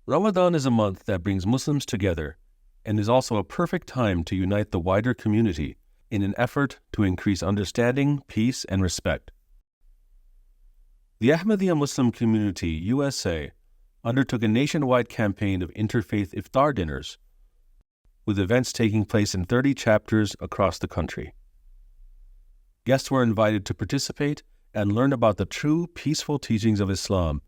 Ramadan is a month that brings Muslims together and is also a perfect time to unite the wider community in an effort to increase understanding, peace, and respect. The Ahmadiyya Muslim Community, USA, undertook a nationwide campaign of interfaith iftar dinners, with events taking place in 30 chapters across the country. Guests were invited to participate and learn about the true, peaceful teachings of Islam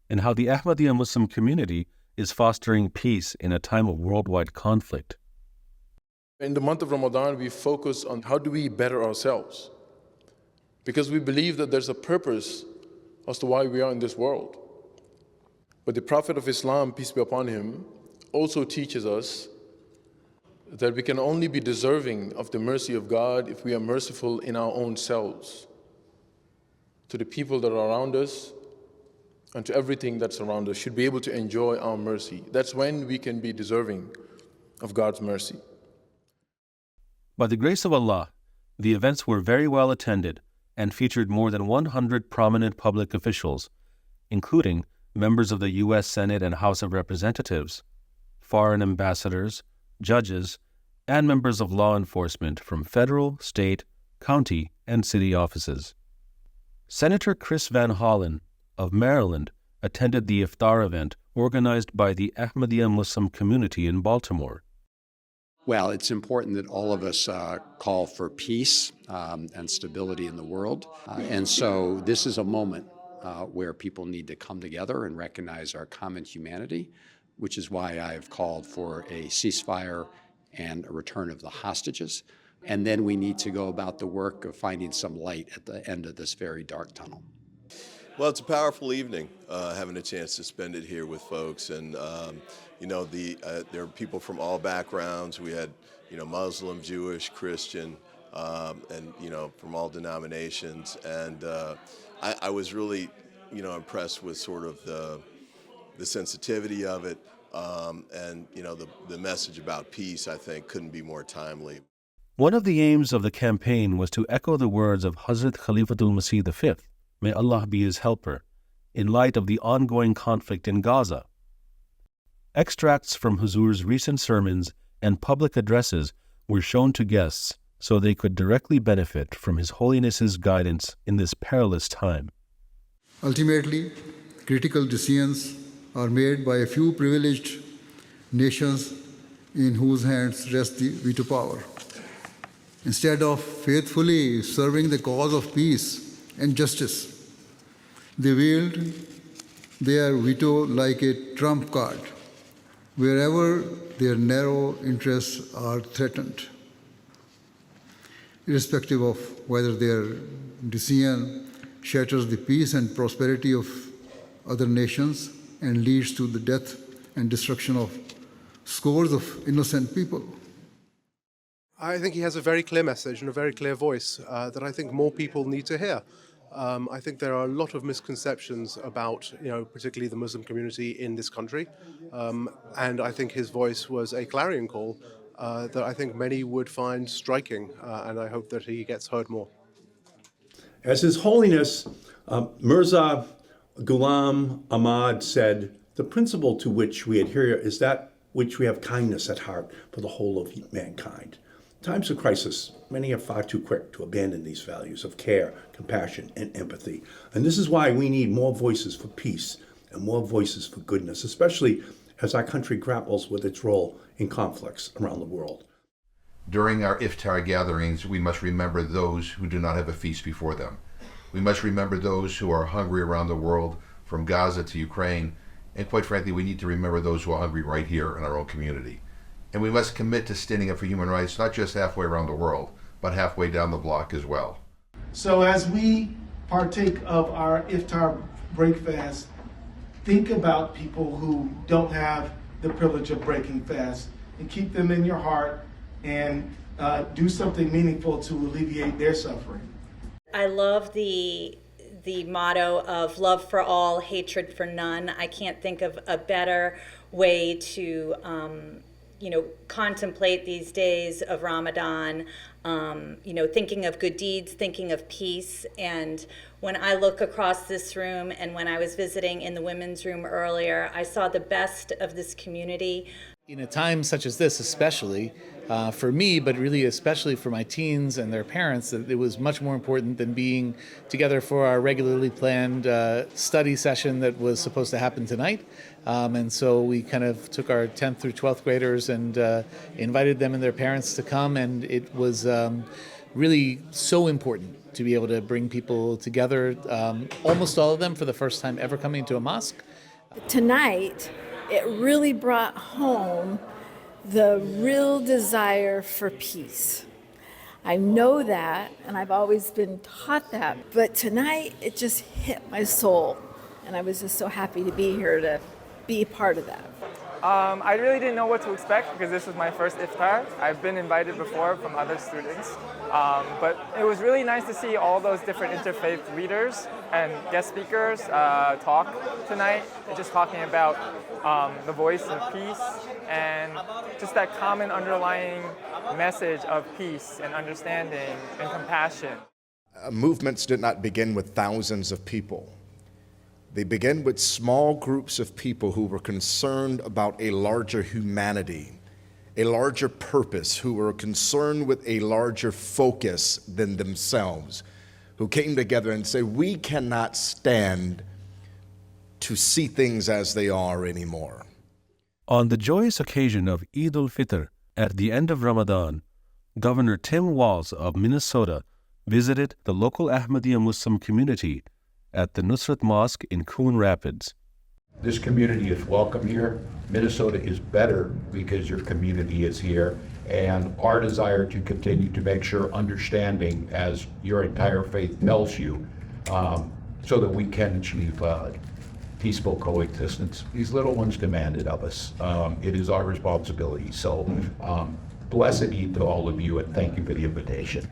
and how the Ahmadiyya Muslim community is fostering peace in a time of worldwide conflict. In the month of Ramadan, we focus on how do we better ourselves, because we believe that there's a purpose as to why we are in this world. But the Prophet of Islam, peace be upon him, also teaches us that we can only be deserving of the mercy of God if we are merciful in our own selves, to the people that are around us and to everything that's around us, should be able to enjoy our mercy. That's when we can be deserving of God's mercy. By the grace of Allah, the events were very well attended and featured more than 100 prominent public officials, including members of the U.S. Senate and House of Representatives, foreign ambassadors, judges, and members of law enforcement from federal, state, county, and city offices. Senator Chris Van Hollen of Maryland attended the Iftar event organized by the Ahmadiyya Muslim community in Baltimore. Well, it's important that all of us call for peace and stability in the world. And so this is a moment where people need to come together and recognize our common humanity, which is why I've called for a ceasefire and a return of the hostages. And then we need to go about the work of finding some light at the end of this very dark tunnel. Well, it's a powerful evening, having a chance to spend it here with folks. And, there are people from all backgrounds. We had, Muslim, Jewish, Christian, and, from all denominations. And I was really, impressed with sort of the sensitivity of it. And, the message about peace, I think, couldn't be more timely. One of the aims of the campaign was to echo the words of Hazrat Khalifatul Masih V, may Allah be his helper, in light of the ongoing conflict in Gaza. Extracts from Huzur's recent sermons and public addresses were shown to guests so they could directly benefit from His Holiness's guidance in this perilous time. Ultimately, critical decisions are made by a few privileged nations in whose hands rests the veto power. Instead of faithfully serving the cause of peace and justice, they wield their veto like a trump card wherever their narrow interests are threatened, irrespective of whether their decision shatters the peace and prosperity of other nations and leads to the death and destruction of scores of innocent people. I think he has a very clear message and a very clear voice that I think more people need to hear. I think there are a lot of misconceptions about, particularly the Muslim community in this country, and I think his voice was a clarion call that I think many would find striking, and I hope that he gets heard more. As His Holiness Mirza Ghulam Ahmad said, the principle to which we adhere is that which we have kindness at heart for the whole of mankind. In times of crisis, many are far too quick to abandon these values of care, compassion, and empathy. And this is why we need more voices for peace and more voices for goodness, especially as our country grapples with its role in conflicts around the world. During our Iftar gatherings, we must remember those who do not have a feast before them. We must remember those who are hungry around the world, from Gaza to Ukraine, and quite frankly, we need to remember those who are hungry right here in our own community. And we must commit to standing up for human rights, not just halfway around the world, but halfway down the block as well. So as we partake of our Iftar break fast, think about people who don't have the privilege of breaking fast, and keep them in your heart and do something meaningful to alleviate their suffering. I love the motto of love for all, hatred for none. I can't think of a better way to contemplate these days of Ramadan, thinking of good deeds, thinking of peace, and When I look across this room and when I was visiting in the women's room earlier, I saw the best of this community. In a time such as this, especially for me, but really especially for my teens and their parents, that it was much more important than being together for our regularly planned study session that was supposed to happen tonight. And so we kind of took our 10th through 12th graders and invited them and their parents to come, and it was really so important to be able to bring people together, almost all of them for the first time ever coming to a mosque. Tonight, it really brought home the real desire for peace. I know that, and I've always been taught that, but tonight it just hit my soul, and I was just so happy to be here to be a part of that. I really didn't know what to expect because this was my first Iftar. I've been invited before from other students, but it was really nice to see all those different interfaith leaders and guest speakers talk tonight, just talking about the voice of peace and just that common underlying message of peace and understanding and compassion. Movements did not begin with thousands of people. They begin with small groups of people who were concerned about a larger humanity, a larger purpose, who were concerned with a larger focus than themselves, who came together and said, we cannot stand to see things as they are anymore. On the joyous occasion of Eid al-Fitr at the end of Ramadan, Governor Tim Walz of Minnesota visited the local Ahmadiyya Muslim community at the Nusrat Mosque in Coon Rapids. This community is welcome here. Minnesota is better because your community is here, and our desire to continue to make sure understanding, as your entire faith tells you, so that we can achieve peaceful coexistence. These little ones demand it of us. It is our responsibility. So blessed Eid to all of you, and thank you for the invitation.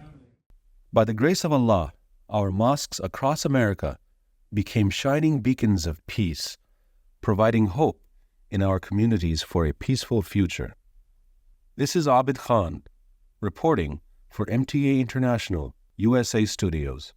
By the grace of Allah, our mosques across America became shining beacons of peace, providing hope in our communities for a peaceful future. This is Abid Khan, reporting for MTA International, USA Studios.